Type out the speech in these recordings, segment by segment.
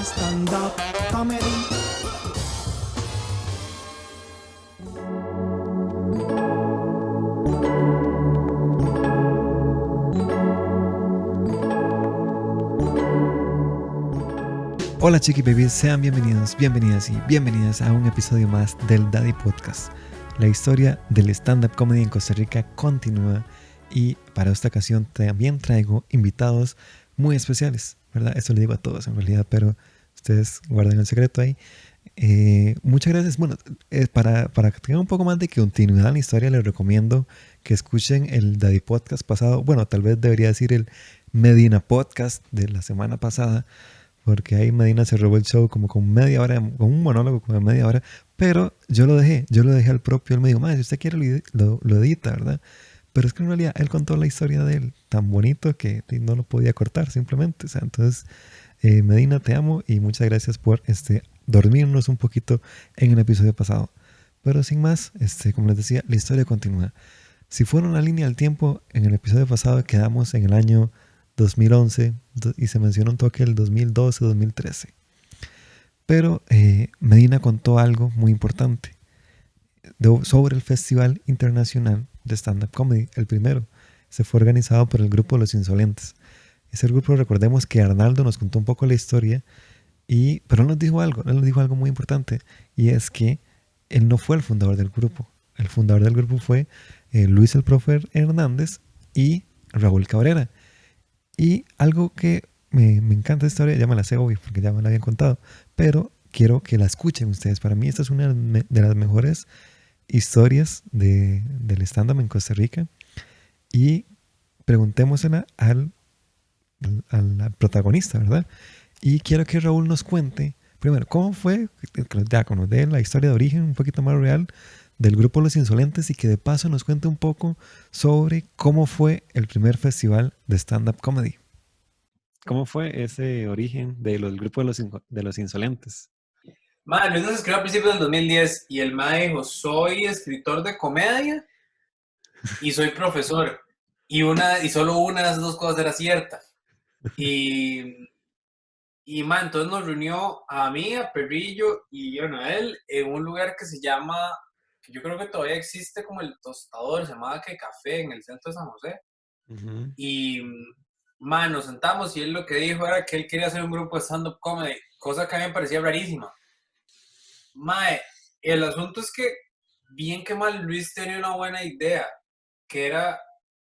stand-up comedy. Hola Chiqui Babies, sean bienvenidos, bienvenidas y bienvenidas a un episodio más del Daddy Podcast. La historia del stand-up comedy en Costa Rica continúa y para esta ocasión también traigo invitados muy especiales, ¿verdad? Esto le digo a todos en realidad, pero ustedes guarden el secreto ahí. Muchas gracias. Bueno, para que tengan un poco más de continuidad en la historia, les recomiendo que escuchen el Daddy Podcast pasado. Bueno, tal vez debería decir el Medina Podcast de la semana pasada, porque ahí Medina se robó el show como con media hora, con un monólogo como de media hora, pero yo lo dejé al propio. Él me dijo, si usted quiere lo edita, ¿verdad? Pero es que en realidad él contó la historia de él tan bonito que no lo podía cortar simplemente. O sea, entonces, Medina, te amo y muchas gracias por dormirnos un poquito en el episodio pasado. Pero sin más, como les decía, la historia continúa. Si fuera una línea del tiempo, en el episodio pasado quedamos en el año 2011 y se menciona un toque el 2012-2013. Pero Medina contó algo muy importante sobre el Festival Internacional de Stand-Up Comedy, el primero. Se fue organizado por el grupo Los Insolentes. Ese grupo, recordemos que Arnaldo nos contó un poco la historia, pero él nos dijo algo muy importante, y es que él no fue el fundador del grupo. El fundador del grupo fue Luis el Profe Hernández y Raúl Cabrera. Y algo que me encanta esta historia, ya me la sé obvio porque ya me la habían contado, pero quiero que la escuchen ustedes. Para mí esta es una de las mejores historias del stand-up en Costa Rica, y preguntémosela al protagonista, ¿verdad? Y quiero que Raúl nos cuente, primero, cómo fue, ya que nos dé la historia de origen un poquito más real del grupo Los Insolentes, y que de paso nos cuente un poco sobre cómo fue el primer festival de stand-up comedy. ¿Cómo fue ese origen del grupo de los Insolentes? Luis nos escribió a principios del 2010 y el mae dijo, soy escritor de comedia y soy profesor. Y solo una de esas dos cosas era cierta. Entonces nos reunió a mí, a Perrillo y a él en un lugar que se llama, que yo creo que todavía existe como el Tostador, se llamaba Que Café, en el centro de San José. Uh-huh. Y nos sentamos y él lo que dijo era que él quería hacer un grupo de stand-up comedy, cosa que a mí me parecía rarísima. El asunto es que, bien que mal, Luis tenía una buena idea, que era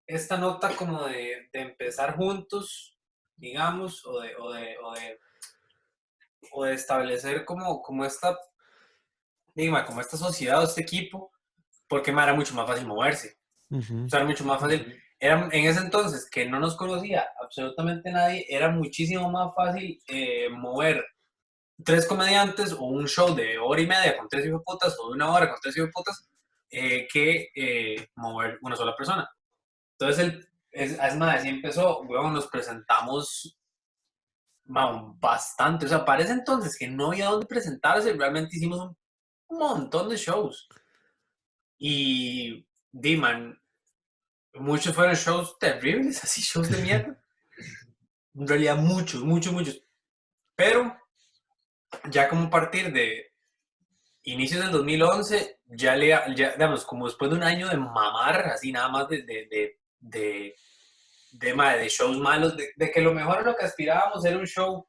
esta nota como de empezar juntos, digamos, o de establecer como esta sociedad o este equipo, porque era mucho más fácil moverse. Uh-huh. O sea, era mucho más fácil. Era, en ese entonces, que no nos conocía absolutamente nadie, era muchísimo más fácil mover 3 comediantes o un show de hora y media con 3 hijoputas o de 1 hora con 3 hijoputas que mover una sola persona. Entonces, así empezó, nos presentamos bastante. O sea, para ese entonces que no había dónde presentarse, realmente hicimos un montón de shows. Y, muchos fueron shows terribles, así shows de mierda. En realidad, muchos. Pero, ya como a partir de inicios del 2011, ya digamos, como después de un año de mamar, así nada más de shows malos, de que lo mejor a lo que aspirábamos era un show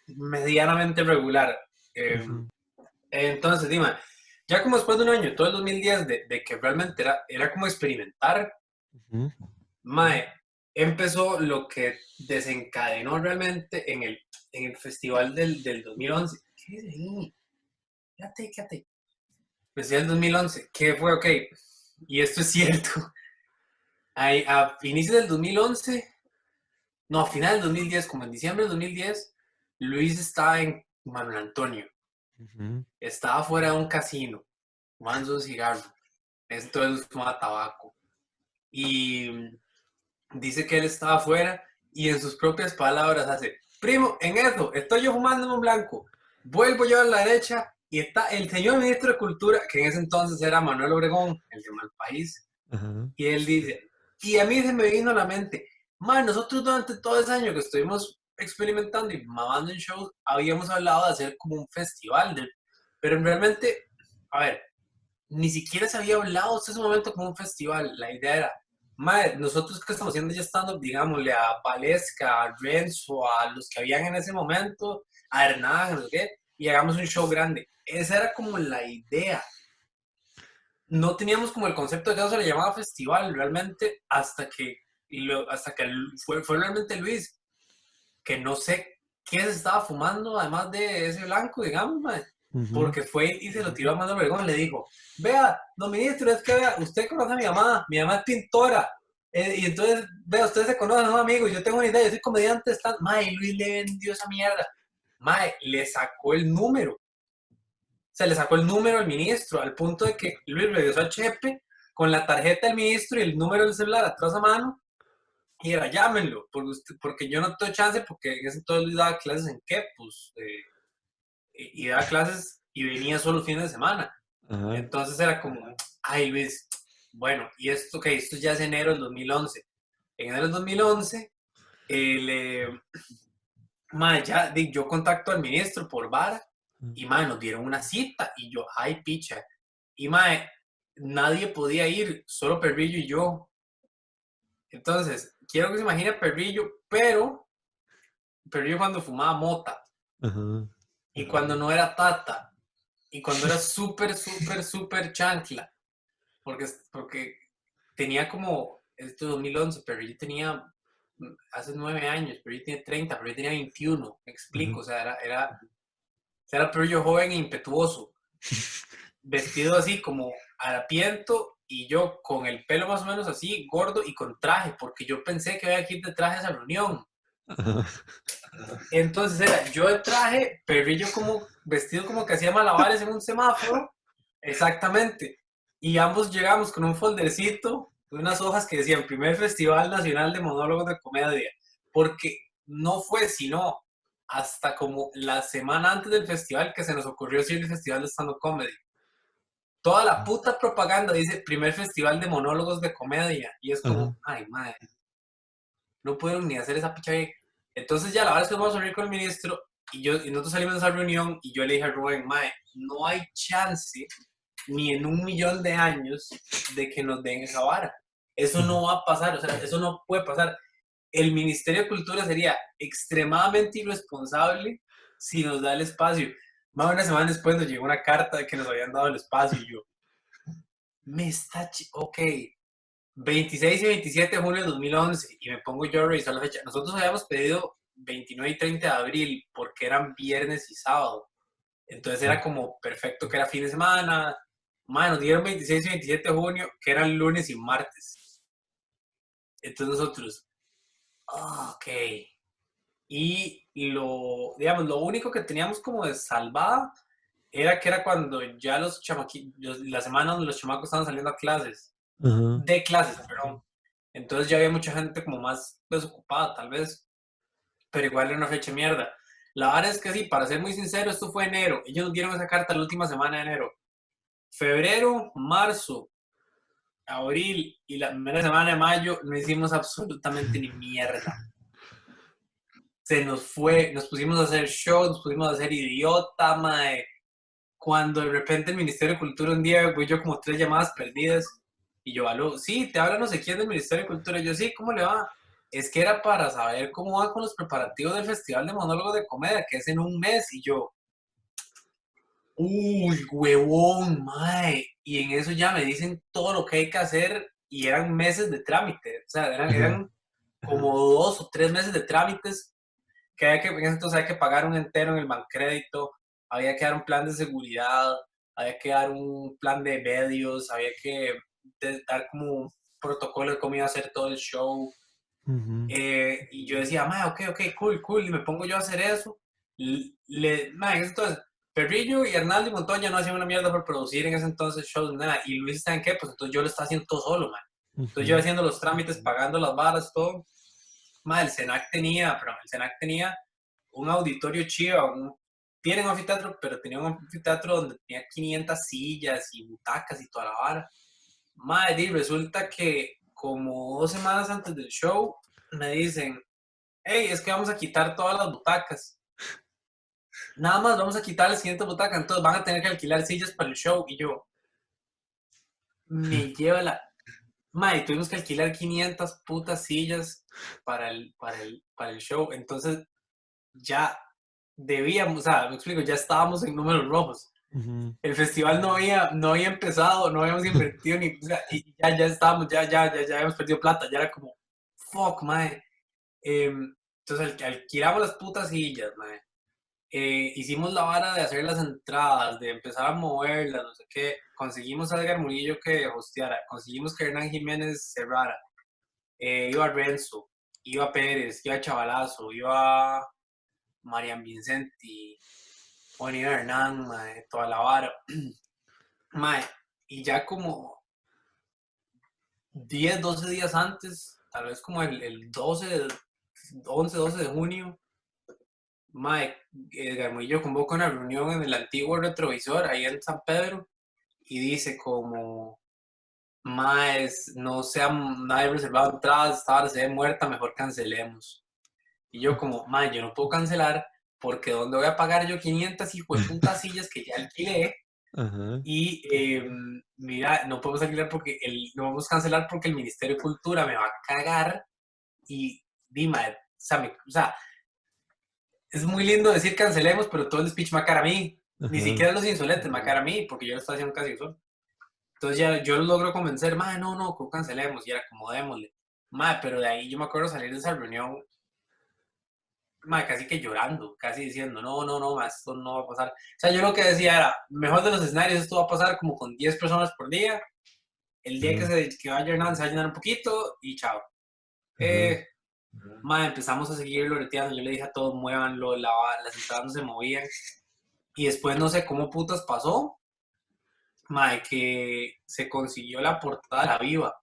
medianamente regular. Uh-huh. Entonces, ya como después de un año, todo el 2010, de que realmente era como experimentar, uh-huh. Empezó lo que desencadenó realmente en el festival del 2011. ¿Qué es ahí? Quédate. Festival del 2011, ¿qué fue? Ok, y esto es cierto. A inicios del 2011, no, a final del 2010, como en diciembre del 2010, Luis estaba en Manuel Antonio. Uh-huh. Estaba fuera de un casino, fumando un cigarro. Entonces fumaba tabaco. Y dice que él estaba afuera y en sus propias palabras hace, primo, en eso, estoy yo fumando en un blanco. Vuelvo yo a la derecha y está el señor ministro de Cultura, que en ese entonces era Manuel Obregón, el de Malpaís. Uh-huh. Y él dice, y a mí se me vino a la mente, nosotros durante todo ese año que estuvimos experimentando y mamando en shows, habíamos hablado de hacer como un festival, pero realmente, a ver, ni siquiera se había hablado hasta ese momento como un festival. La idea era, madre, nosotros que estamos haciendo ya estando, digámosle, a Valesca, a Renzo, a los que habían en ese momento, a Hernán, no sé qué, y hagamos un show grande. Esa era como la idea. No teníamos como el concepto de que eso se le llamaba festival realmente hasta que fue realmente Luis, que no sé qué se estaba fumando además de ese blanco, digamos, mae, Ujú. porque fue y se lo tiró a Manuel Obregón, le dijo, vea, don ministro, es que vea, usted conoce a mi mamá es pintora, y entonces, vea, ustedes se conocen, son amigos, yo tengo una idea, yo soy comediante, está, mae, Luis le vendió esa mierda, mae, le sacó el número, se le sacó el número al ministro, al punto de que Luis regresó al Chepe con la tarjeta del ministro y el número del celular atrás a mano, y era, llámenlo, porque yo no tengo chance, porque en ese entonces daba clases en qué, pues, y daba clases y venía solo los fines de semana. Ajá. Entonces era como, ay Luis, bueno, y esto, que esto ya es enero del 2011. En enero del 2011, ya, yo contacto al ministro por vara, y mae, nos dieron una cita, y yo, ay picha, y mae, nadie podía ir, solo Perrillo y yo. Entonces, quiero que se imagine a Perrillo cuando fumaba mota, Ajá. y cuando no era tata, y cuando era súper, súper, súper chancla, porque tenía como, esto es 2011, pero yo tenía hace 9 años, pero yo tenía 30, pero yo tenía 21, me Ajá. explico, o sea, era pero yo joven e impetuoso, vestido así como harapiento y yo con el pelo más o menos así, gordo y con traje, porque yo pensé que había que ir de traje a esa reunión. Ajá. Entonces era yo de traje, Perrillo como vestido como que hacía malabares en un semáforo, exactamente. Y ambos llegamos con un foldercito, unas hojas que decían Primer Festival Nacional de Monólogos de Comedia, porque no fue sino hasta como la semana antes del festival que se nos ocurrió decir el Festival de Stand-Up Comedy. Toda la puta propaganda dice Primer Festival de Monólogos de Comedia, y es Ajá. como, ay madre, no pudieron ni hacer esa picha bien. Entonces ya la verdad es que vamos a reunir con el ministro y nosotros salimos de esa reunión y yo le dije a Rubén, mae, no hay chance ni en 1 millón de años de que nos den esa vara. Eso Ajá. no va a pasar, o sea, eso no puede pasar. El Ministerio de Cultura sería extremadamente irresponsable si nos da el espacio. Más de una semana después nos llegó una carta de que nos habían dado el espacio y yo, ok, 26 y 27 de junio de 2011 y me pongo yo a revisar la fecha. Nosotros habíamos pedido 29 y 30 de abril porque eran viernes y sábado. Entonces era como perfecto que era fin de semana. Más nos dieron 26 y 27 de junio que eran lunes y martes. Entonces nosotros, ok. Y digamos, lo único que teníamos como de salvada era que era cuando ya los chamaquitos, la semana donde los chamacos estaban saliendo a clases, Ajá. de clases, perdón. Entonces ya había mucha gente como más desocupada, tal vez, pero igual era una fecha mierda. La verdad es que sí, para ser muy sincero, esto fue enero. Ellos nos dieron esa carta la última semana de enero. Febrero, marzo, abril y la primera semana de mayo no hicimos absolutamente ni mierda. Se nos fue, nos pusimos a hacer shows, nos pusimos a hacer idiota, mae. Cuando de repente el Ministerio de Cultura un día, voy yo como 3 llamadas perdidas y yo, aló, sí, te habla no sé quién del Ministerio de Cultura. Y yo, sí, ¿cómo le va? Es que era para saber cómo va con los preparativos del Festival de Monólogos de Comedia, que es en un mes. Y yo, uy, huevón, mae. Y en eso ya me dicen todo lo que hay que hacer y eran meses de trámite. O sea, Ajá. eran como 2 o 3 meses de trámites que en ese entonces había que pagar un entero en el Bancrédito, había que dar un plan de seguridad, había que dar un plan de medios, había que dar como un protocolo de cómo iba a hacer todo el show. Ujú. Y yo decía, ma, ok, ok, cool, cool, y me pongo yo a hacer eso. En ese entonces, Perrillo y Arnaldo y Montoya no hacían una mierda por producir en ese entonces shows, nada. Y Luis, ¿saben qué? Pues entonces yo lo estaba haciendo todo solo, man. Entonces yo Ujú. haciendo los trámites, pagando las varas, todo. El SENAC tenía un auditorio chiva, tiene un anfiteatro, pero tenía un anfiteatro donde tenía 500 sillas y butacas y toda la vara. Madre, y resulta que como 2 semanas antes del show me dicen, hey, es que vamos a quitar todas las butacas. Nada más vamos a quitar la siguiente butaca, entonces van a tener que alquilar sillas para el show. Y yo, me lleva la... Mae, tuvimos que alquilar 500 putas sillas para el show. Entonces ya debíamos, o sea, me explico, ya estábamos en números rojos. Ujú. El festival no había empezado, no habíamos invertido ni, o sea, y ya estábamos, ya habíamos perdido plata, ya era como, fuck, mae. Entonces alquilamos las putas sillas, mae. Hicimos la vara de hacer las entradas, de empezar a moverlas, no sé qué. Conseguimos a Edgar Murillo que hosteara, conseguimos que Hernán Jiménez cerrara. Iba Renzo, iba Pérez, iba Chavalazo, iba Marian Vincenti, bueno, iba Hernán, mae, toda la vara. Mae, y ya como 10, 12 días antes, tal vez como el 12, 11, 12 de junio, Mae, Garmuillo convoca una reunión en el antiguo retrovisor, ahí en San Pedro, y dice como, Maes, no sea nadie reservado entradas, esta hora se ve muerta, mejor cancelemos. Y yo como, Mae, yo no puedo cancelar, porque ¿dónde voy a pagar yo 500 hijueputas sillas que ya alquilé? Ajá. Y mira, no podemos alquilar porque no vamos a cancelar porque el Ministerio de Cultura me va a cagar y dime, o sea, es muy lindo decir cancelemos, pero todo el speech me va a caer a mí. Ni Ajá. siquiera los insolentes me va a caer a mí, porque yo lo estoy haciendo casi yo solo. Entonces ya yo lo logro convencer, madre, no, cancelemos, y era como démosle. Madre, pero de ahí yo me acuerdo salir de esa reunión, madre, casi que llorando, casi diciendo, no, ma, esto no va a pasar. O sea, yo lo que decía era, mejor de los escenarios, esto va a pasar como con 10 personas por día. El día Ajá. que vaya Hernán se va a llenar un poquito y chao. Ajá. Madre, empezamos a seguir loreteando. Yo le dije a todos, muévanlo, las entradas no se movían. Y después no sé cómo putas pasó, mae, que se consiguió la portada de La Viva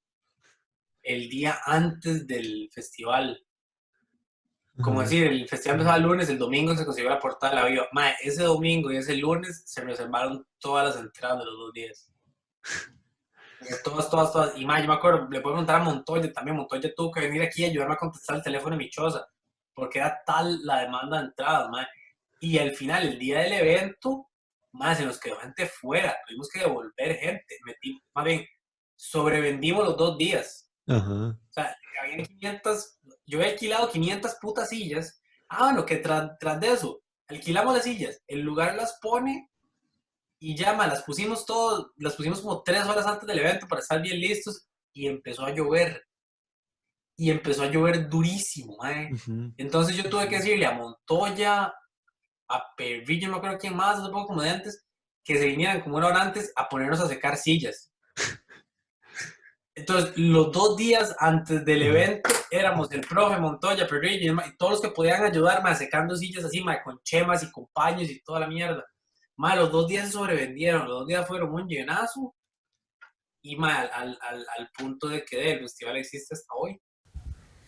el día antes del festival. Como Ajá. decir, el festival empezaba el lunes, el domingo se consiguió la portada de La Viva. Mae, ese domingo y ese lunes se reservaron todas las entradas de los 2 días. Todas. Y mae, yo me acuerdo, le puedo preguntar a Montoya también. Montoya tuvo que venir aquí a ayudarme a contestar el teléfono de mi choza, porque era tal la demanda de entradas, mae. Y al final, el día del evento, más se nos quedó gente fuera, tuvimos que devolver gente, más bien, sobrevendimos los 2 días. Ajá. O sea, habían 500, yo he alquilado 500 putas sillas. Ah, bueno, que tras de eso, alquilamos las sillas, el lugar las pone y llama, las pusimos como 3 horas antes del evento para estar bien listos y empezó a llover. Y empezó a llover durísimo, mae. Ujú. Entonces yo tuve que decirle a Montoya, a Perrillo, no me acuerdo quién más, otro poco comediantes, que se vinieran como una hora antes a ponernos a secar sillas. Entonces, los 2 días antes del Ajá. evento éramos el profe Montoya, Perrillo y todos los que podían ayudarme a secando sillas así, ma, con chemas y con paños y toda la mierda. Ma, los 2 días se sobrevendieron, los 2 días fueron un llenazo y ma, al punto de que el festival existe hasta hoy.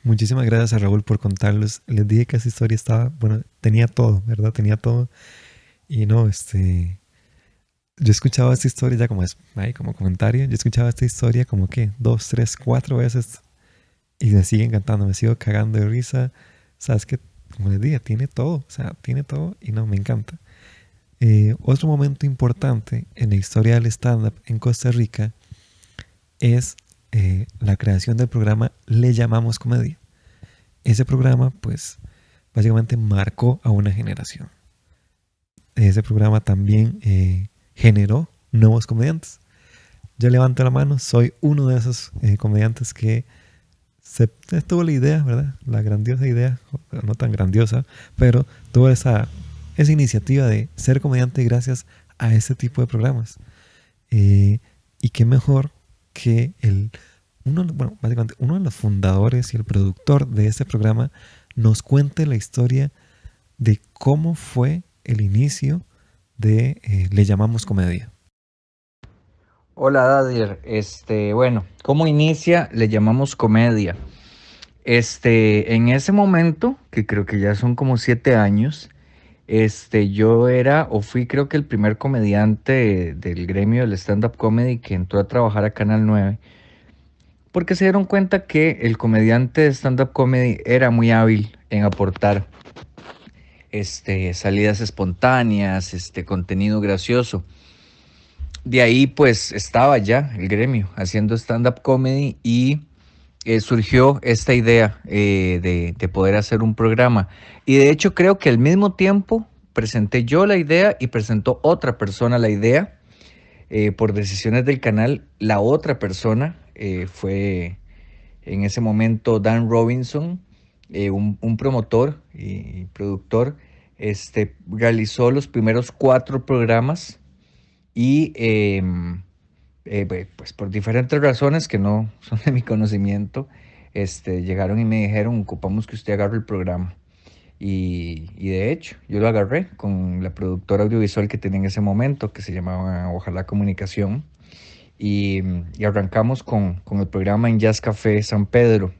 Muchísimas gracias a Raúl por contarlos. Les dije que esa historia estaba, bueno, tenía todo, ¿verdad? Tenía todo. Y no, yo escuchaba esta historia ya como es, ahí como comentario, yo escuchaba esta historia como que 2, 3, 4 veces y me sigue encantando, me sigo cagando de risa. Sabes que, como les dije, tiene todo, o sea, tiene todo y no, me encanta. Otro momento importante en la historia del stand-up en Costa Rica es la creación del programa Le Llamamos Comedia. Ese programa, pues, básicamente marcó a una generación. Ese programa también generó nuevos comediantes. Yo levanto la mano, soy uno de esos comediantes que se tuvo la idea, ¿verdad? La grandiosa idea, no tan grandiosa, pero tuvo esa iniciativa de ser comediante gracias a ese tipo de programas. Y qué mejor que básicamente uno de los fundadores y el productor de este programa nos cuente la historia de cómo fue el inicio de Le Llamamos Comedia. Hola Dadier, bueno, ¿cómo inicia? Le llamamos comedia. En ese momento, que creo que ya son como 7 años, yo era o fui creo que el primer comediante del gremio del stand-up comedy que entró a trabajar a Canal 9. porque se dieron cuenta que el comediante de stand-up comedy era muy hábil en aportar salidas espontáneas, contenido gracioso. De ahí pues estaba ya el gremio haciendo stand-up comedy y surgió esta idea de poder hacer un programa. Y de hecho creo que al mismo tiempo presenté yo la idea y presentó otra persona la idea. Por decisiones del canal, la otra persona fue en ese momento Dan Robinson, un promotor y productor. Realizó los primeros 4 programas y pues por diferentes razones que no son de mi conocimiento, llegaron y me dijeron, ocupamos que usted agarre el programa. Y de hecho, yo lo agarré con la productora audiovisual que tenía en ese momento, que se llamaba Ojalá Comunicación, y arrancamos con el programa en Jazz Café San Pedro.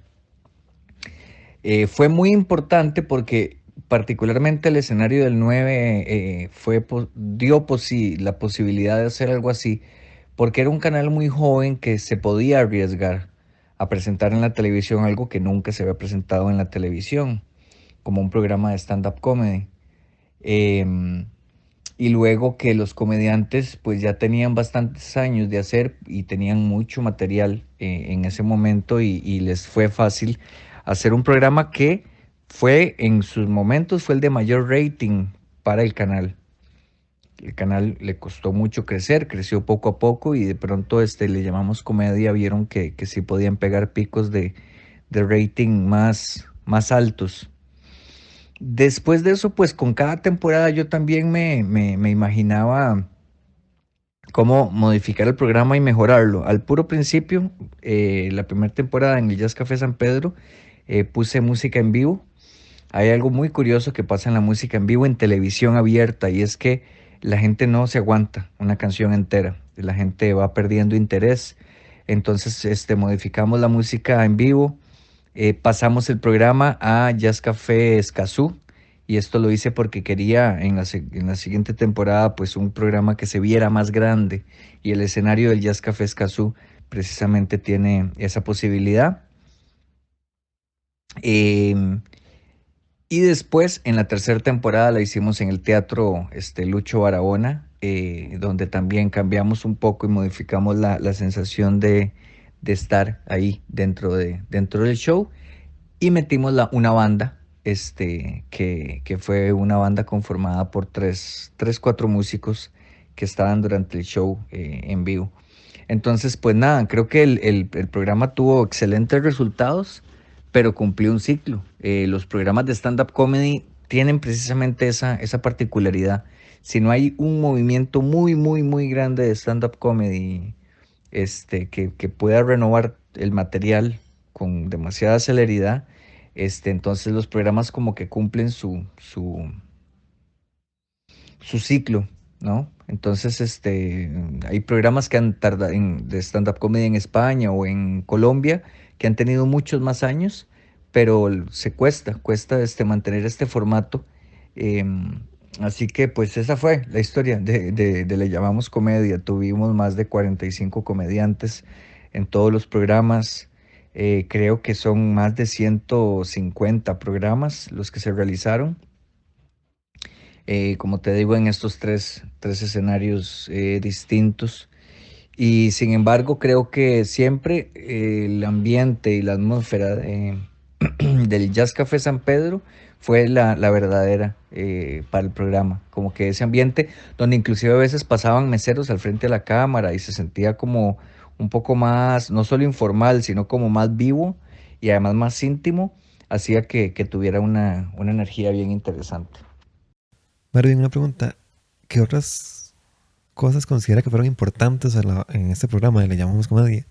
Fue muy importante porque particularmente el escenario del 9 dio la posibilidad de hacer algo así, porque era un canal muy joven que se podía arriesgar a presentar en la televisión algo que nunca se había presentado en la televisión, como un programa de stand-up comedy. Em, y luego que los comediantes pues ya tenían bastantes años de hacer y tenían mucho material en ese momento y les fue fácil hacer un programa que fue en sus momentos fue el de mayor rating para el canal. El canal le costó mucho crecer, creció poco a poco y de pronto le llamamos comedia, vieron que sí podían pegar picos de rating más altos. Después de eso, pues con cada temporada yo también me imaginaba cómo modificar el programa y mejorarlo. Al puro principio, la primera temporada en el Jazz Café San Pedro, puse música en vivo. Hay algo muy curioso que pasa en la música en vivo en televisión abierta y es que la gente no se aguanta una canción entera. La gente va perdiendo interés. Entonces, modificamos la música en vivo. Pasamos el programa a Jazz Café Escazú y esto lo hice porque quería en la siguiente temporada pues un programa que se viera más grande y el escenario del Jazz Café Escazú precisamente tiene esa posibilidad. Em, y después en la tercera temporada la hicimos en el Teatro Lucho Barahona, donde también cambiamos un poco y modificamos la sensación de estar ahí dentro del show y metimos una banda, que fue una banda conformada por cuatro músicos que estaban durante el show en vivo. Entonces, pues nada, creo que el programa tuvo excelentes resultados, pero cumplió un ciclo. Los programas de stand-up comedy tienen precisamente esa particularidad. Si no hay un movimiento muy, muy, muy grande de stand-up comedy que pueda renovar el material con demasiada celeridad, entonces los programas como que cumplen su ciclo, ¿no? Entonces, hay programas que han tardado de stand-up comedy en España o en Colombia que han tenido muchos más años, pero cuesta mantener este formato. Así que pues esa fue la historia de Le Llamamos Comedia. Tuvimos más de 45 comediantes en todos los programas. Creo que son más de 150 programas los que se realizaron. Como te digo, en estos tres escenarios distintos. Y sin embargo, creo que siempre el ambiente y la atmósfera del Jazz Café San Pedro fue la verdadera para el programa. Como que ese ambiente donde inclusive a veces pasaban meseros al frente de la cámara y se sentía como un poco más, no solo informal, sino como más vivo y además más íntimo, hacía que tuviera una energía bien interesante. Marvin, una pregunta. ¿Qué otras cosas considera que fueron importantes en este programa? Le llamamos comedia.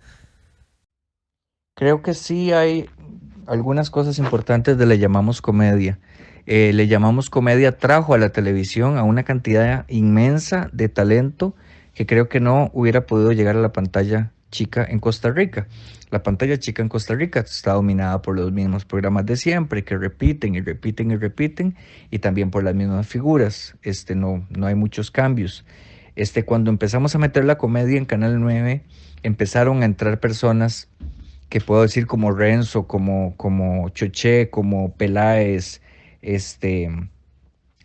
Creo que sí hay algunas cosas importantes de Le Llamamos Comedia. Le Llamamos Comedia trajo a la televisión a una cantidad inmensa de talento que creo que no hubiera podido llegar a la pantalla chica en Costa Rica. La pantalla chica en Costa Rica está dominada por los mismos programas de siempre que repiten y repiten y repiten y también por las mismas figuras. No hay muchos cambios. Cuando empezamos a meter la comedia en Canal 9, empezaron a entrar personas que puedo decir como Renzo, como Choché, como Peláez, este,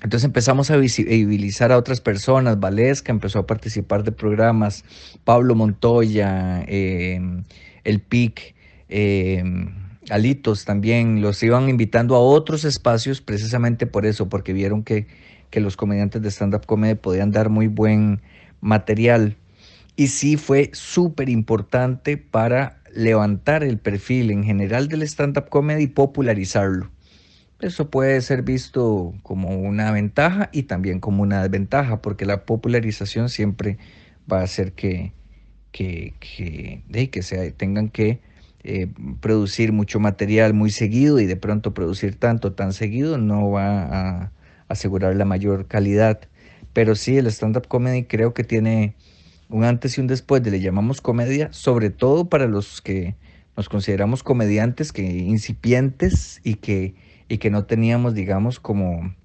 entonces empezamos a visibilizar a otras personas. Valesca empezó a participar de programas, Pablo Montoya, el PIC, eh, Alitos también, los iban invitando a otros espacios precisamente por eso, porque vieron que los comediantes de stand-up comedy podían dar muy buen material. Y sí fue súper importante para levantar el perfil en general del stand-up comedy y popularizarlo. Eso puede ser visto como una ventaja y también como una desventaja, porque la popularización siempre va a hacer que tengan que eh, producir mucho material muy seguido, y de pronto producir tan seguido no va a asegurar la mayor calidad. Pero sí, el stand-up comedy creo que tiene un antes y un después de le llamamos comedia, sobre todo para los que nos consideramos comediantes que incipientes y que no teníamos, digamos, como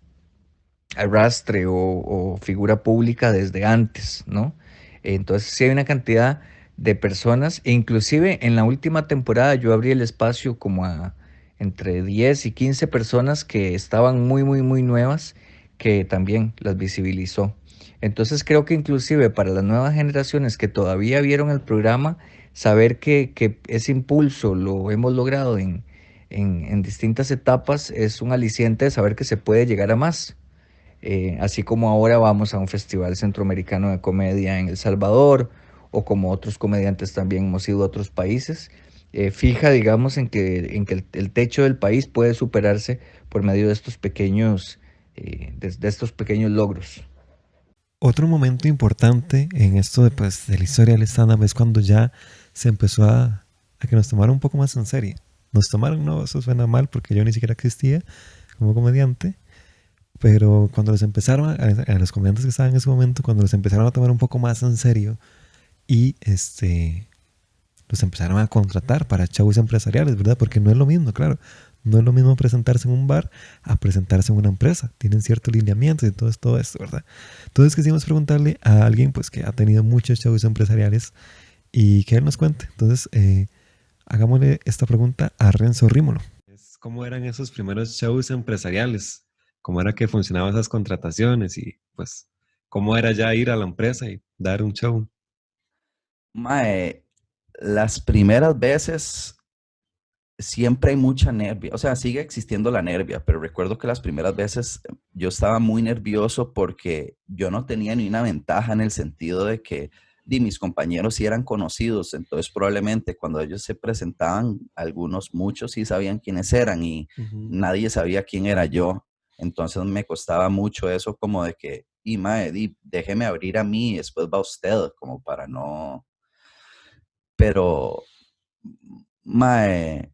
arrastre o figura pública desde antes, ¿no? Entonces sí hay una cantidad de personas, e inclusive en la última temporada yo abrí el espacio como a entre 10 y 15 personas que estaban muy nuevas, que también las visibilizó. Entonces creo que inclusive para las nuevas generaciones que todavía vieron el programa, saber que ese impulso lo hemos logrado en distintas etapas es un aliciente de saber que se puede llegar a más. Así como ahora vamos a un festival centroamericano de comedia en El Salvador, o como otros comediantes también hemos ido a otros países, fija, digamos, en que el techo del país puede superarse por medio de estos pequeños, de estos pequeños logros. Otro momento importante en esto de, pues, de la historia del stand-up es cuando ya se empezó a que nos tomaran un poco más en serio. Nos tomaron, no, eso suena mal porque yo ni siquiera existía como comediante, pero cuando los empezaron, a los comediantes que estaban en ese momento, cuando los empezaron a tomar un poco más en serio y los empezaron a contratar para shows empresariales, ¿verdad? Porque no es lo mismo, claro. No es lo mismo presentarse en un bar a presentarse en una empresa. Tienen ciertos lineamientos y todo esto, ¿verdad? Entonces quisimos preguntarle a alguien pues que ha tenido muchos shows empresariales y que él nos cuente. Entonces, hagámosle esta pregunta a Renzo Rímolo. ¿Cómo eran esos primeros shows empresariales? ¿Cómo era que funcionaban esas contrataciones? Y pues, ¿cómo era ya ir a la empresa y dar un show? Mae, las primeras veces siempre hay mucha nervia, o sea, sigue existiendo la nervia, pero recuerdo que las primeras veces yo estaba muy nervioso porque yo no tenía ni una ventaja en el sentido de que mis compañeros sí eran conocidos, entonces probablemente cuando ellos se presentaban, muchos sí sabían quiénes eran y Ujú. nadie sabía quién era yo, entonces me costaba mucho eso como de que, mae, déjeme abrir a mí y después va usted, como para no, pero, mae,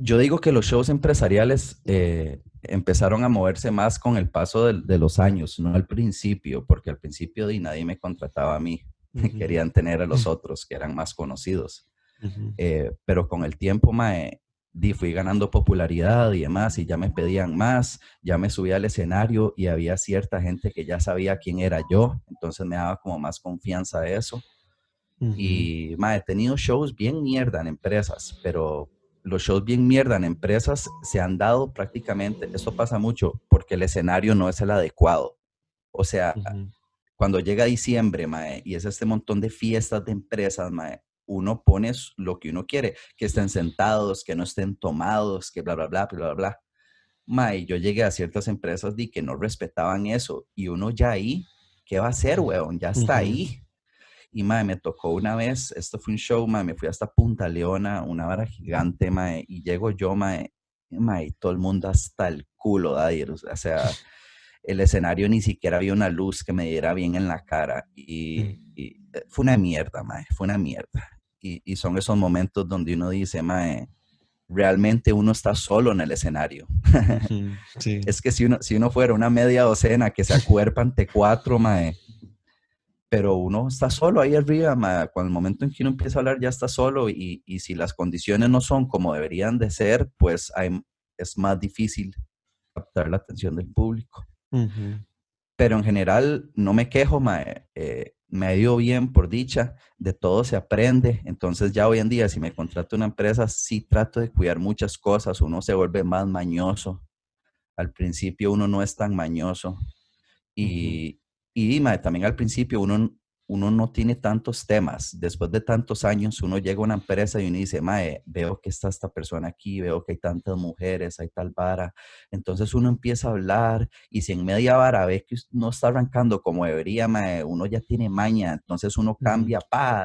yo digo que los shows empresariales empezaron a moverse más con el paso de los años, no al principio, porque al principio nadie me contrataba a mí, Ujú. querían tener a los otros que eran más conocidos. Ujú. Pero con el tiempo, mae, fui ganando popularidad y demás, y ya me pedían más, ya me subía al escenario y había cierta gente que ya sabía quién era yo, entonces me daba como más confianza a eso. Ujú. Y, mae, he tenido shows bien mierda en empresas, pero los shows bien mierda en empresas se han dado prácticamente, eso pasa mucho, porque el escenario no es el adecuado. O sea, Ujú. cuando llega diciembre, mae, y es este montón de fiestas de empresas, mae, uno pone lo que uno quiere, que estén sentados, que no estén tomados, que bla, bla, bla, bla, bla, bla. Mae, yo llegué a ciertas empresas que no respetaban eso, y uno ya ahí, ¿qué va a hacer, weón? Ya está Ujú. ahí. Y, mae, me tocó una vez, esto fue un show, mae, me fui hasta Punta Leona, una vara gigante, mae, y llego yo, mae, y todo el mundo hasta el culo, Dadier, o sea, el escenario ni siquiera había una luz que me diera bien en la cara, y fue una mierda, mae, fue una mierda. Y son esos momentos donde uno dice, mae, realmente uno está solo en el escenario. Ujú. Sí. Es que si uno fuera una media docena que se acuerpa ante cuatro, mae, pero uno está solo ahí arriba, cuando el momento en que uno empieza a hablar ya está solo, y si las condiciones no son como deberían de ser, pues es más difícil captar la atención del público. Ujú. Pero en general no me quejo, me ha ido bien por dicha, de todo se aprende, entonces ya hoy en día si me contrato una empresa, sí trato de cuidar muchas cosas, uno se vuelve más mañoso, al principio uno no es tan mañoso Ujú. y mae, también al principio uno no tiene tantos temas. Después de tantos años, uno llega a una empresa y uno dice, mae, veo que está esta persona aquí, veo que hay tantas mujeres, hay tal vara. Entonces uno empieza a hablar y si en media vara ve que no está arrancando como debería, mae, uno ya tiene maña. Entonces uno Ujú. cambia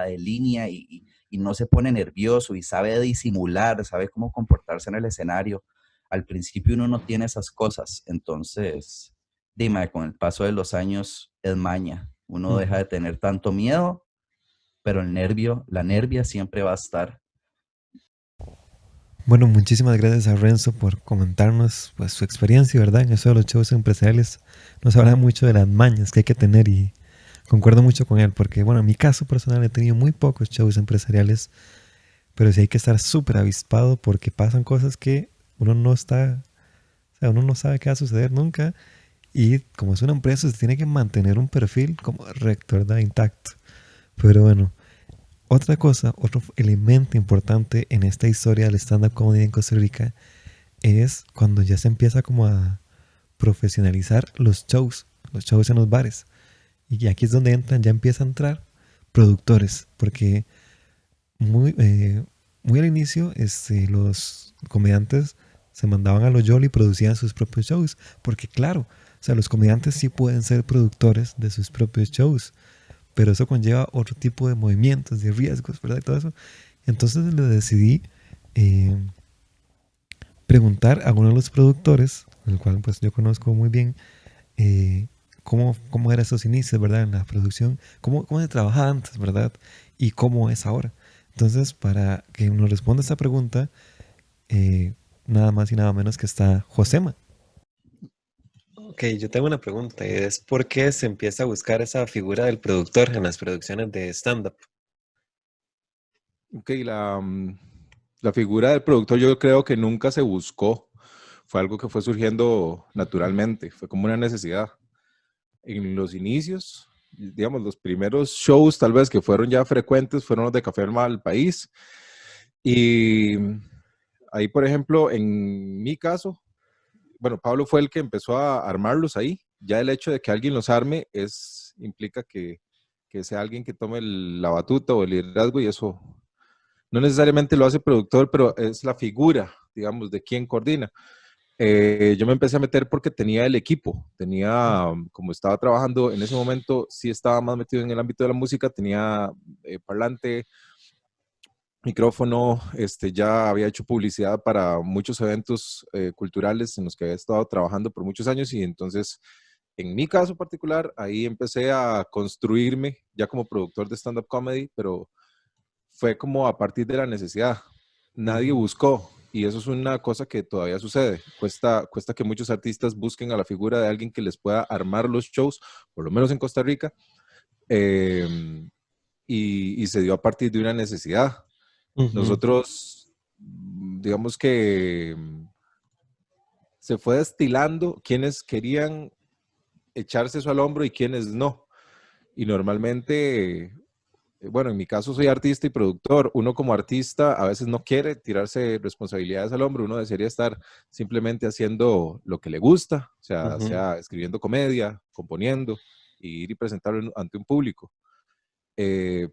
de línea y no se pone nervioso y sabe disimular, sabe cómo comportarse en el escenario. Al principio uno no tiene esas cosas. Entonces dime, con el paso de los años es maña. Uno deja Ujú. de tener tanto miedo, pero el nervio, la nervia siempre va a estar. Bueno, muchísimas gracias a Renzo por comentarnos pues, su experiencia, ¿verdad? En eso de los shows empresariales nos habla mucho de las mañas que hay que tener y concuerdo mucho con él porque, bueno, en mi caso personal he tenido muy pocos shows empresariales, pero sí hay que estar súper avispado porque pasan cosas que uno no está, o sea, uno no sabe qué va a suceder nunca y como es una empresa se tiene que mantener un perfil como recto, ¿verdad? Intacto. Pero bueno, otra cosa, otro elemento importante en esta historia del stand-up comedy en Costa Rica es cuando ya se empieza como a profesionalizar los shows en los bares. Y aquí es donde entran, ya empieza a entrar productores, porque muy, muy al inicio los comediantes se mandaban a lo YOLO y producían sus propios shows, porque claro, o sea, los comediantes sí pueden ser productores de sus propios shows, pero eso conlleva otro tipo de movimientos, de riesgos, ¿verdad? Y todo eso. Entonces le decidí eh, preguntar a uno de los productores, el cual pues yo conozco muy bien, eh, cómo eran esos inicios, ¿verdad? En la producción, cómo se trabajaba antes, ¿verdad? Y cómo es ahora. Entonces, para que nos responda esta pregunta, eh, nada más y nada menos que está Josema. Ok, yo tengo una pregunta y es ¿por qué se empieza a buscar esa figura del productor en las producciones de stand-up? Ok, la figura del productor yo creo que nunca se buscó. Fue algo que fue surgiendo naturalmente, fue como una necesidad. En los inicios, digamos, los primeros shows tal vez que fueron ya frecuentes fueron los de Café del País. Y ahí, por ejemplo, en mi caso, bueno, Pablo fue el que empezó a armarlos ahí. Ya el hecho de que alguien los arme implica que sea alguien que tome la batuta o el liderazgo y eso no necesariamente lo hace productor, pero es la figura, digamos, de quien coordina. Yo me empecé a meter porque tenía el equipo, como estaba trabajando en ese momento, sí estaba más metido en el ámbito de la música, tenía parlante, micrófono, ya había hecho publicidad para muchos eventos culturales en los que había estado trabajando por muchos años y entonces, en mi caso particular, ahí empecé a construirme ya como productor de stand-up comedy, pero fue como a partir de la necesidad. Nadie Ujú. buscó y eso es una cosa que todavía sucede. Cuesta que muchos artistas busquen a la figura de alguien que les pueda armar los shows, por lo menos en Costa Rica, eh, y se dio a partir de una necesidad. Ujú. Nosotros, digamos que se fue destilando quienes querían echarse eso al hombro y quienes no. Y normalmente bueno, en mi caso soy artista y productor. Uno como artista a veces no quiere tirarse responsabilidades al hombro. Uno desearía estar simplemente haciendo lo que le gusta, o Ujú. sea escribiendo comedia, componiendo y ir y presentarlo ante un público. Eh,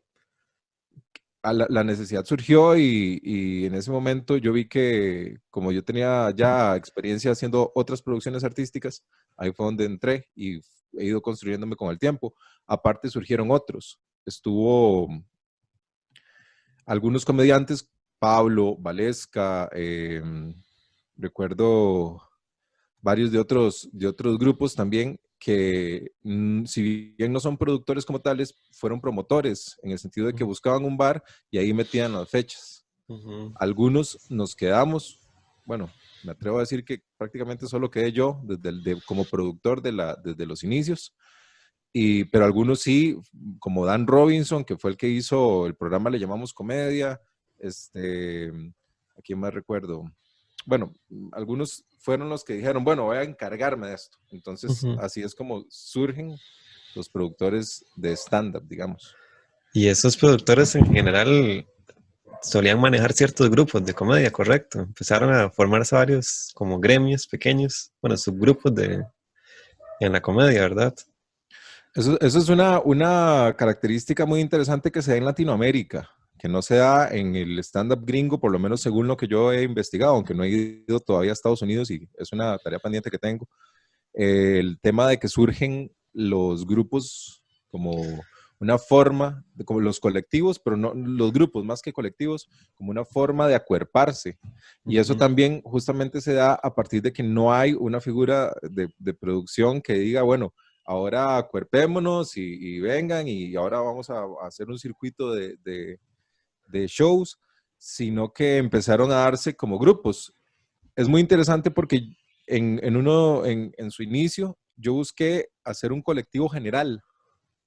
la necesidad surgió y en ese momento yo vi que como yo tenía ya experiencia haciendo otras producciones artísticas, ahí fue donde entré y he ido construyéndome con el tiempo. Aparte surgieron otros. Estuvo algunos comediantes, Pablo, Valesca, recuerdo varios de otros grupos también que, si bien no son productores como tales, fueron promotores, en el sentido de que buscaban un bar y ahí metían las fechas. Ujú. Algunos nos quedamos, bueno, me atrevo a decir que prácticamente solo quedé yo como productor desde los inicios, pero algunos sí, como Dan Robinson, que fue el que hizo el programa Le Llamamos Comedia, ¿a quién más recuerdo? Bueno, algunos fueron los que dijeron, bueno, voy a encargarme de esto. Entonces, Ujú. así es como surgen los productores de stand-up, digamos. Y esos productores en general solían manejar ciertos grupos de comedia, correcto. Empezaron a formarse varios como gremios pequeños, bueno, subgrupos en la comedia, ¿verdad? Eso es una característica muy interesante que se da en Latinoamérica, que no se da en el stand-up gringo, por lo menos según lo que yo he investigado, aunque no he ido todavía a Estados Unidos y es una tarea pendiente que tengo. El tema de que surgen los grupos como una forma, como los colectivos, pero no los grupos más que colectivos, como una forma de acuerparse. Y eso también justamente se da a partir de que no hay una figura de producción que diga, bueno, ahora acuerpémonos y vengan y ahora vamos a hacer un circuito de shows, sino que empezaron a darse como grupos. Es muy interesante porque en su inicio yo busqué hacer un colectivo general.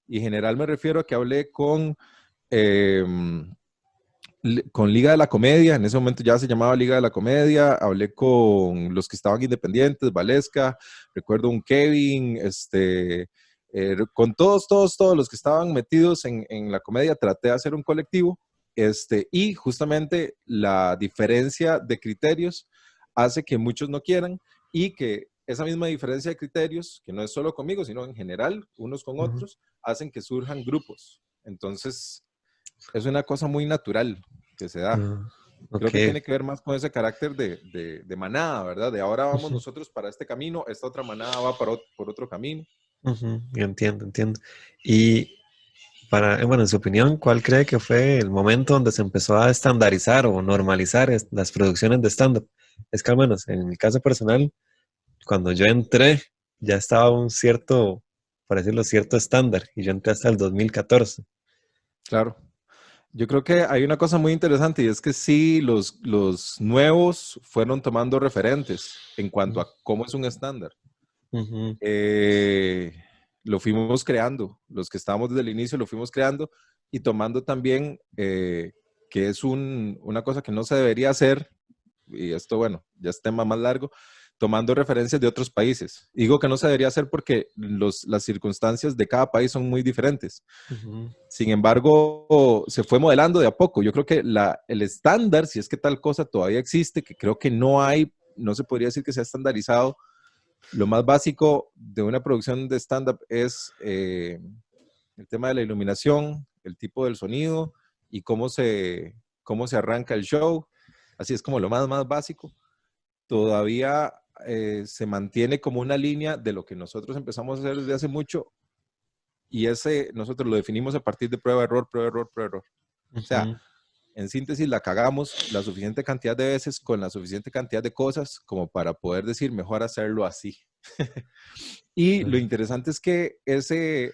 Y general me refiero a que hablé eh, con Liga de la Comedia, en ese momento ya se llamaba Liga de la Comedia, hablé con los que estaban independientes, Valesca, recuerdo un Kevin, con todos los que estaban metidos en la comedia, traté de hacer un colectivo, y justamente la diferencia de criterios hace que muchos no quieran y que esa misma diferencia de criterios, que no es solo conmigo, sino en general, unos con otros, hacen que surjan grupos. Entonces, es una cosa muy natural que se da. Creo que Ok. tiene que ver más con ese carácter de manada, ¿verdad? De ahora vamos nosotros para este camino, esta otra manada va por otro camino. Entiendo, entiendo. Y bueno, en su opinión, ¿cuál cree que fue el momento donde se empezó a estandarizar o normalizar las producciones de stand-up? Es que al menos en mi caso personal, cuando yo entré, ya estaba un cierto, por decirlo, cierto estándar, y yo entré hasta el 2014. Claro. Yo creo que hay una cosa muy interesante y es que sí, los nuevos fueron tomando referentes en cuanto a cómo es un estándar. Ujú, Lo fuimos creando, los que estábamos desde el inicio lo fuimos creando y tomando también que es una cosa que no se debería hacer, y esto, bueno, ya es tema más largo, tomando referencias de otros países. Digo que no se debería hacer porque las circunstancias de cada país son muy diferentes. ujú, Sin embargo, se fue modelando de a poco. Yo creo que el estándar, si es que tal cosa todavía existe, que creo que no hay, no se podría decir que sea estandarizado, lo más básico de una producción de stand-up es el tema de la iluminación, el tipo del sonido y cómo se arranca el show. Así es como lo más básico. Todavía se mantiene como una línea de lo que nosotros empezamos a hacer desde hace mucho y ese nosotros lo definimos a partir de prueba, error, prueba, error, prueba, error. O sea, ujú. en síntesis, la cagamos la suficiente cantidad de veces con la suficiente cantidad de cosas como para poder decir, mejor hacerlo así. Y lo interesante es que ese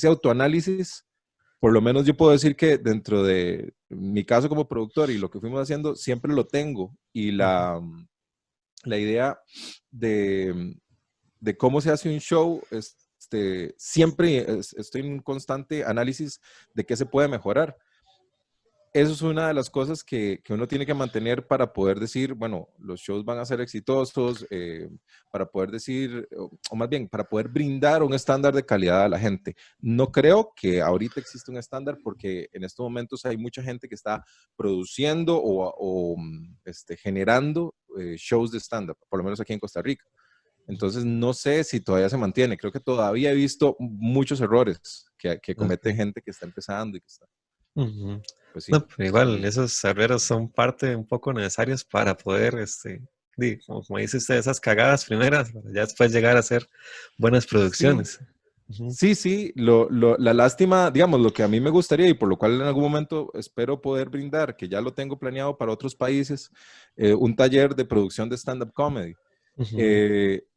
autoanálisis, por lo menos yo puedo decir que dentro de mi caso como productor y lo que fuimos haciendo, siempre lo tengo. Y la idea de cómo se hace un show, siempre estoy en un constante análisis de qué se puede mejorar. Eso es una de las cosas que uno tiene que mantener para poder decir, bueno, los shows van a ser exitosos, para poder decir, o más bien, para poder brindar un estándar de calidad a la gente. No creo que ahorita exista un estándar porque en estos momentos hay mucha gente que está produciendo generando shows de stand-up, por lo menos aquí en Costa Rica. Entonces, no sé si todavía se mantiene. Creo que todavía he visto muchos errores que comete Ok. gente que está empezando y que está, Ujú. pues sí, No, pero igual, ahí. esos errores son parte un poco necesarios para poder, como dice usted, esas cagadas primeras, para ya después llegar a hacer buenas Sí, producciones. Ujú, sí, la lástima, digamos, lo que a mí me gustaría y por lo cual en algún momento espero poder brindar, que ya lo tengo planeado para otros países, un taller de producción de stand-up comedy. ujú,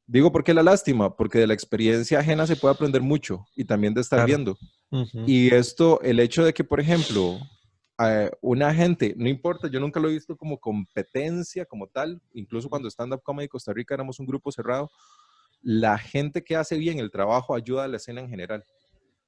Digo, ¿por qué la lástima? Porque de la experiencia ajena se puede aprender mucho y también de estar claro. viendo. Ujú, Y esto, el hecho de que, por ejemplo, una gente, no importa, yo nunca lo he visto como competencia como tal, incluso cuando Stand Up Comedy Costa Rica éramos un grupo cerrado, la gente que hace bien el trabajo ayuda a la escena en general,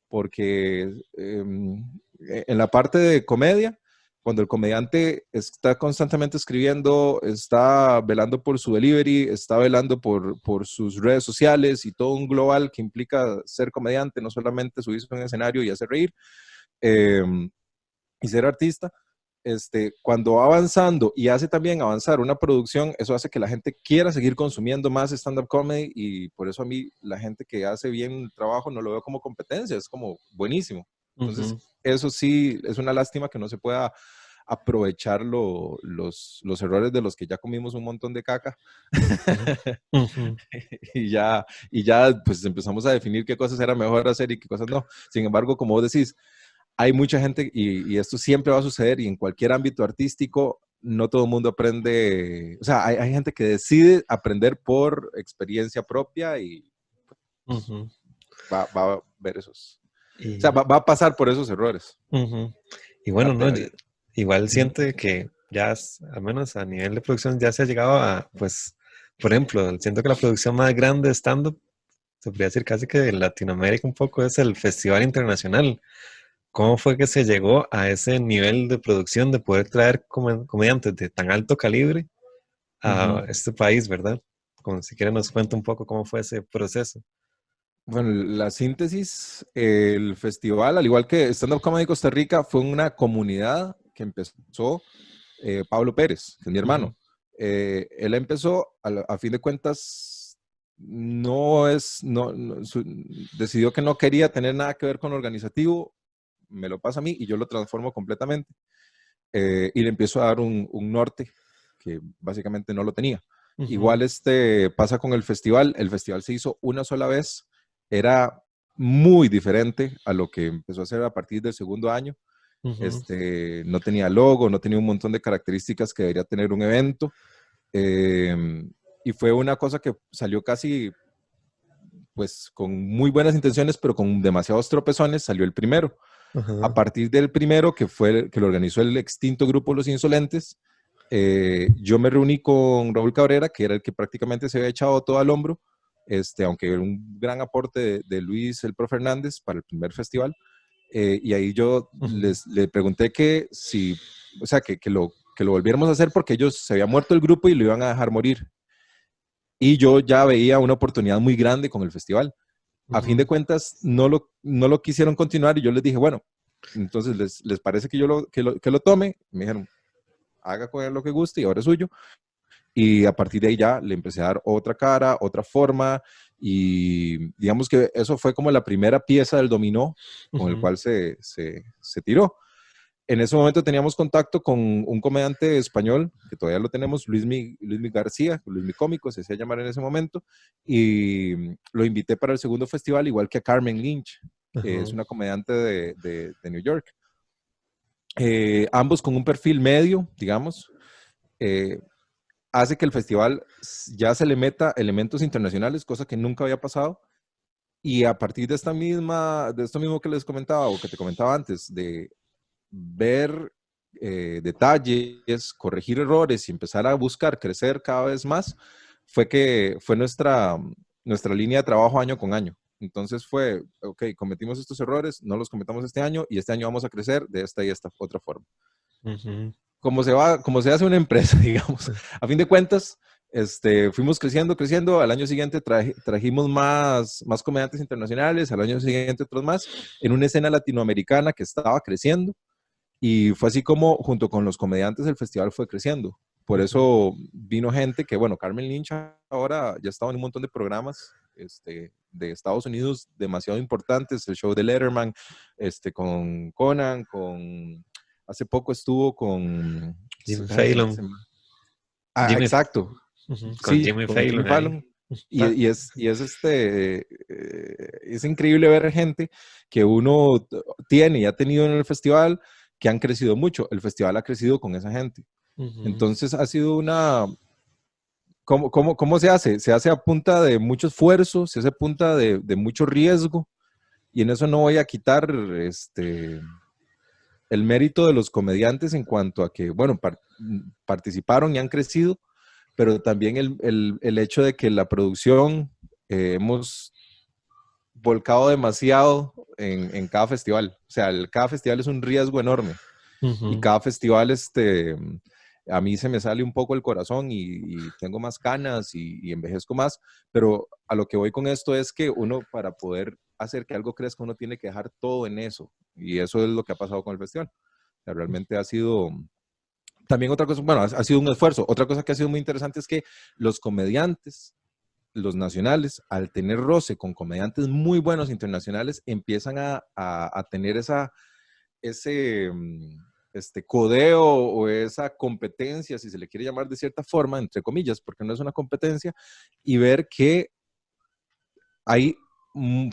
porque en la parte de comedia, cuando el comediante está constantemente escribiendo, está velando por su delivery, está velando por sus redes sociales y todo un global que implica ser comediante, no solamente subirse a un escenario y hacer reír, eh, y ser artista, cuando va avanzando y hace también avanzar una producción, eso hace que la gente quiera seguir consumiendo más stand-up comedy, y por eso a mí la gente que hace bien un trabajo no lo veo como competencia, es como buenísimo. Entonces, eso sí, es una lástima que no se pueda aprovechar los errores de los que ya comimos un montón de caca. Ujú. y ya pues empezamos a definir qué cosas era mejor hacer y qué cosas no. Sin embargo, como vos decís, hay mucha gente, y esto siempre va a suceder, y en cualquier ámbito artístico, no todo el mundo aprende, o sea, hay gente que decide aprender por experiencia propia y Ujú. va a ver esos, o sea, Y, va a pasar por esos errores. ujú. Y bueno, Parte no, de la vida. igual Ujú. siente que ya, al menos a nivel de producción, ya se ha llegado a, pues, por ejemplo, siento que la producción más grande de stand-up, se podría decir casi que de Latinoamérica un poco, es el Festival Internacional. ¿Cómo fue que se llegó a ese nivel de producción de poder traer comediantes de tan alto calibre a Ujú. este país, verdad? Como si quiera nos cuenta un poco cómo fue ese proceso. Bueno, la síntesis, el festival, al igual que Stand Up Comedy Costa Rica, fue una comunidad que empezó Pablo Pérez, que es mi Ujú, hermano. Él empezó, a fin de cuentas, decidió que no quería tener nada que ver con lo organizativo, me lo pasa a mí y yo lo transformo completamente. Y le empiezo a dar un norte que básicamente no lo tenía. ujú, Igual pasa con el festival se hizo una sola vez, era muy diferente a lo que empezó a hacer a partir del segundo año. ujú, No tenía logo, no tenía un montón de características que debería tener un evento. eh, y fue una cosa que salió casi, pues, con muy buenas intenciones, pero con demasiados tropezones, salió el primero. A ajá, partir del primero, que lo organizó el extinto grupo Los Insolentes, yo me reuní con Raúl Cabrera, que era el que prácticamente se había echado todo al hombro, aunque era un gran aporte de Luis el Pro Fernández para el primer festival. Y ahí yo ujú, le pregunté que si, o sea, que lo volviéramos a hacer porque ellos se había muerto el grupo y lo iban a dejar morir. Y yo ya veía una oportunidad muy grande con el festival. A fin de ujú, cuentas, no lo quisieron continuar y yo les dije, bueno, entonces les parece que yo que lo tome. Me dijeron, haga con él lo que guste y ahora es suyo. Y a partir de ahí ya le empecé a dar otra cara, otra forma, y digamos que eso fue como la primera pieza del dominó con el ujú, cual se tiró. En ese momento teníamos contacto con un comediante español, que todavía lo tenemos, Luismi García, Luismi Cómico, se hacía llamar en ese momento, y lo invité para el segundo festival, igual que a Carmen Lynch, que es ajá, una comediante de New York. Ambos con un perfil medio, digamos, eh, hace que el festival ya se le meta elementos internacionales, cosa que nunca había pasado. Y a partir de esto mismo que les comentaba o que te comentaba antes, de ver detalles, corregir errores y empezar a buscar crecer cada vez más, fue nuestra línea de trabajo año con año. Entonces fue, ok, cometimos estos errores, no los cometamos este año y este año vamos a crecer de esta y esta otra forma. ujú, Como se hace una empresa, digamos. A fin de cuentas, fuimos creciendo, creciendo. Al año siguiente trajimos más comediantes internacionales, al año siguiente otros más, en una escena latinoamericana que estaba creciendo. Y fue así como, junto con los comediantes, el festival fue creciendo. Por ujú. eso vino gente que, bueno, Carmen Lynch ahora ya estaba en un montón de programas de Estados Unidos demasiado importantes, el show de Letterman, con Conan, hace poco estuvo con, Jimmy ay, Fallon, Jimmy, exacto, con sí, Jimmy con Jimmy Fallon ahí. Fallon. Y, Está. y es increíble ver gente que uno tiene y ha tenido en el festival que han crecido mucho. El festival ha crecido con esa gente. Ujú, Entonces ha sido ¿cómo se hace? Se hace a punta de mucho esfuerzo, se hace a punta de mucho riesgo, y en eso no voy a quitar el mérito de los comediantes en cuanto a que, bueno, participaron y han crecido, pero también el hecho de que la producción hemos volcado demasiado en cada festival. O sea, cada festival es un riesgo enorme. Y cada festival, a mí se me sale un poco el corazón y tengo más canas y envejezco más, pero a lo que voy con esto es que uno, para poder hacer que algo crezca, uno tiene que dejar todo en eso, y eso es lo que ha pasado con el festival. O sea, realmente ha sido... También otra cosa, bueno, ha sido un esfuerzo. Otra cosa que ha sido muy interesante es que los comediantes, los nacionales, al tener roce con comediantes muy buenos internacionales, empiezan a tener ese codeo o esa competencia, si se le quiere llamar de cierta forma, entre comillas, porque no es una competencia, y ver que hay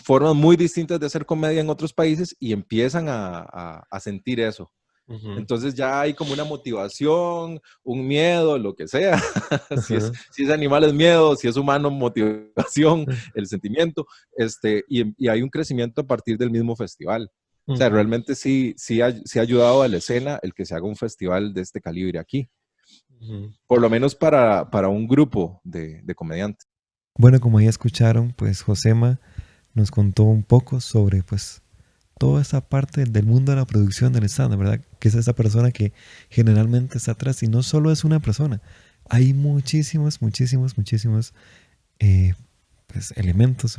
formas muy distintas de hacer comedia en otros países y empiezan a sentir eso. Entonces ya hay como una motivación, un miedo, lo que sea. Si es animal es miedo, si es humano motivación, el sentimiento. Y hay un crecimiento a partir del mismo festival. O sea, realmente sí ha ayudado a la escena el que se haga un festival de este calibre aquí. Por lo menos para un grupo de comediantes. Bueno, como ya escucharon, pues Josema nos contó un poco sobre pues toda esa parte del mundo de la producción del stand-up, ¿verdad? Que es esa persona que generalmente está atrás, y no solo es una persona, hay muchísimos pues elementos,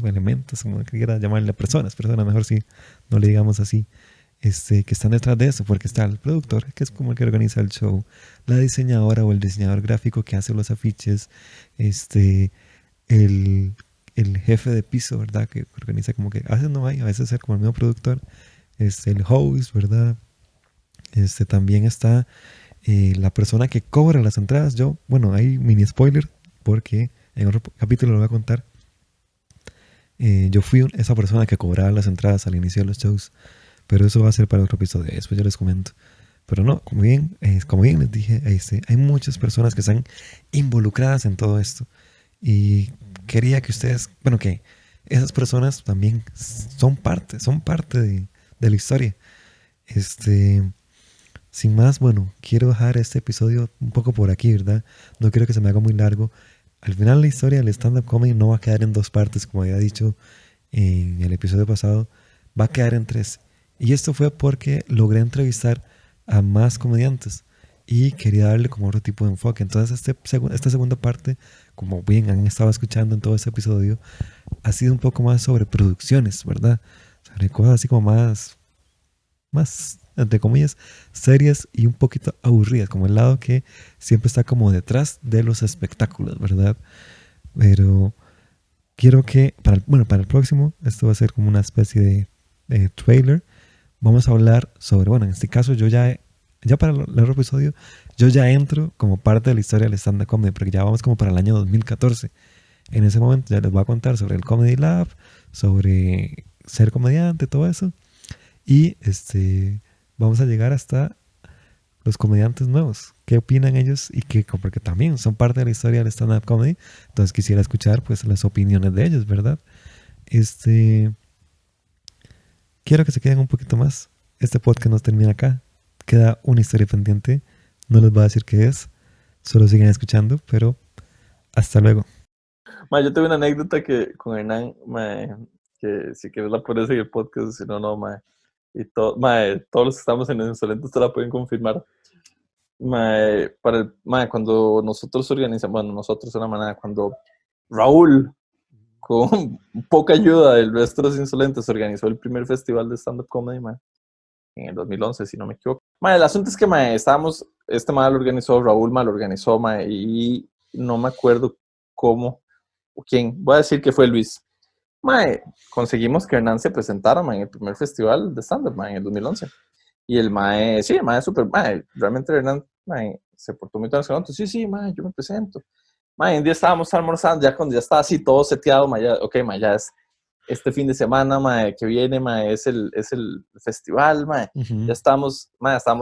como quiera llamarle, personas mejor si no le digamos así, que están detrás de eso, porque está el productor, que es como el que organiza el show, la diseñadora o el diseñador gráfico que hace los afiches, el jefe de piso, ¿verdad? Que organiza como que a veces no hay, a veces es como el mismo productor, el host, ¿verdad? También está la persona que cobra las entradas. Bueno, hay mini spoiler porque en otro capítulo lo voy a contar. Yo fui esa persona que cobraba las entradas al inicio de los shows, pero eso va a ser para otro episodio, después yo les comento. Pero no, como bien les dije, hay muchas personas que están involucradas en todo esto. Y quería que ustedes, bueno, que esas personas también son parte de la historia. Sin más, bueno, quiero dejar este episodio un poco por aquí, ¿verdad? No quiero que se me haga muy largo. Al final la historia del stand-up comedy no va a quedar en 2 partes, como había dicho en el episodio pasado, va a quedar en 3. Y esto fue porque logré entrevistar a más comediantes y quería darle como otro tipo de enfoque. Entonces esta segunda parte, como bien han estado escuchando en todo este episodio, ha sido un poco más sobre producciones, ¿verdad? Sobre cosas así como más entre comillas, serias y un poquito aburridas, como el lado que siempre está como detrás de los espectáculos, ¿verdad? Pero quiero que, para el próximo, esto va a ser como una especie de trailer. Vamos a hablar sobre, bueno, en este caso yo ya para el otro episodio, yo ya entro como parte de la historia del stand-up comedy, porque ya vamos como para el año 2014. En ese momento ya les voy a contar sobre el Comedy Lab, sobre ser comediante, todo eso. Y vamos a llegar hasta los comediantes nuevos. ¿Qué opinan ellos? Y porque también son parte de la historia del stand-up comedy. Entonces quisiera escuchar pues las opiniones de ellos, ¿verdad? Quiero que se queden un poquito más. Este podcast no termina acá. Queda una historia pendiente. No les voy a decir qué es. Solo siguen escuchando, pero hasta luego. Yo tuve una anécdota con Hernán, que si quieres la pones en el podcast, si no, no, y todos los que estamos en el Insolente te la pueden confirmar. Cuando nosotros organizamos, bueno, nosotros en la manada, cuando Raúl, con poca ayuda del resto de los Insolentes, organizó el primer festival de stand-up comedy, en el 2011, si no me equivoco. El asunto es que estábamos, lo organizó, Raúl lo organizó, y no me acuerdo cómo o quién. Voy a decir que fue Luis. Conseguimos que Hernán se presentara en el primer festival de stand-up en el 2011. Y el sí, el es súper, realmente Hernán se portó muy tranquilo. Sí, yo me presento. Un día estábamos almorzando, ya cuando ya estaba así todo seteado, ya es este fin de semana, que viene, es el festival, Uh-huh. ya estábamos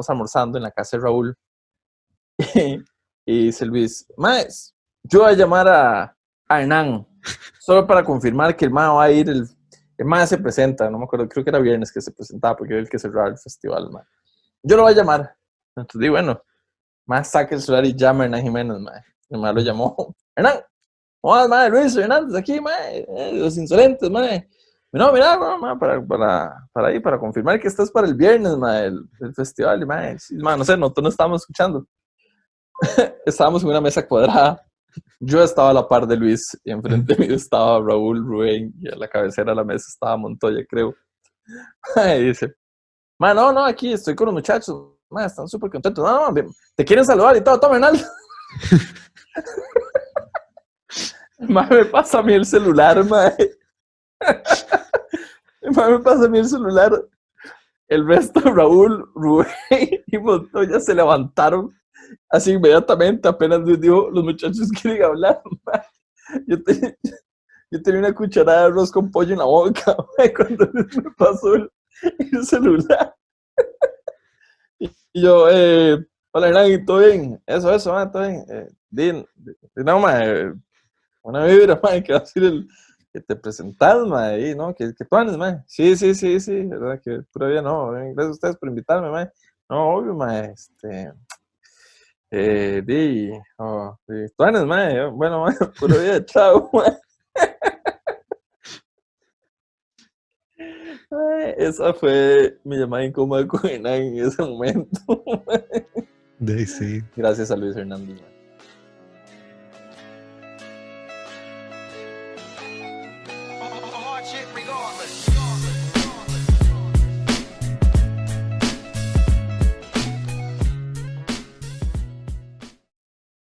almorzando en la casa de Raúl. Y dice Luis, yo voy a llamar a Hernán, solo para confirmar que el va a ir, el se presenta, no me acuerdo, creo que era viernes que se presentaba, porque era el que cerraba el festival, yo lo voy a llamar. Entonces digo, bueno, saque el celular y llama a Hernán Jiménez, el lo llamó, Hernán, Luis Hernández aquí, los Insolentes, No, mira, ma, para ahí, para confirmar que estás para el viernes, ma, el festival, y, ma, sí, ma, no sé, nosotros no estábamos escuchando. Estábamos en una mesa cuadrada. Yo estaba a la par de Luis y enfrente mío estaba Raúl, Rubén, y a la cabecera de la mesa estaba Montoya, creo. Y dice, ma, no, aquí estoy con los muchachos, ma, están súper contentos. No, te quieren saludar y todo, tomen algo. Ma, me pasa a mí el celular, ma. Ma, me pasa a mí el celular. El resto, Raúl, Rubén y Montoya se levantaron así inmediatamente, apenas les dijo, los muchachos quieren hablar, ma. Yo, yo tenía una cucharada de arroz con pollo en la boca, ma, cuando me pasó el celular. Y yo, hola Hernán, ¿todo bien? Eso, ma, todo bien. No, ma, una vibra, ma, que va a ser que te presentas, ma, ahí, ¿no? Que tú andes, ma. Sí, verdad que todavía no. Gracias a ustedes por invitarme, ma. No, obvio, ma, tú andes, ma. Bueno, ma, pura vida, chao, ma. Ay, esa fue mi llamada incómoda con Hernán en ese momento. De ahí sí. Gracias a Luis Hernández, ma.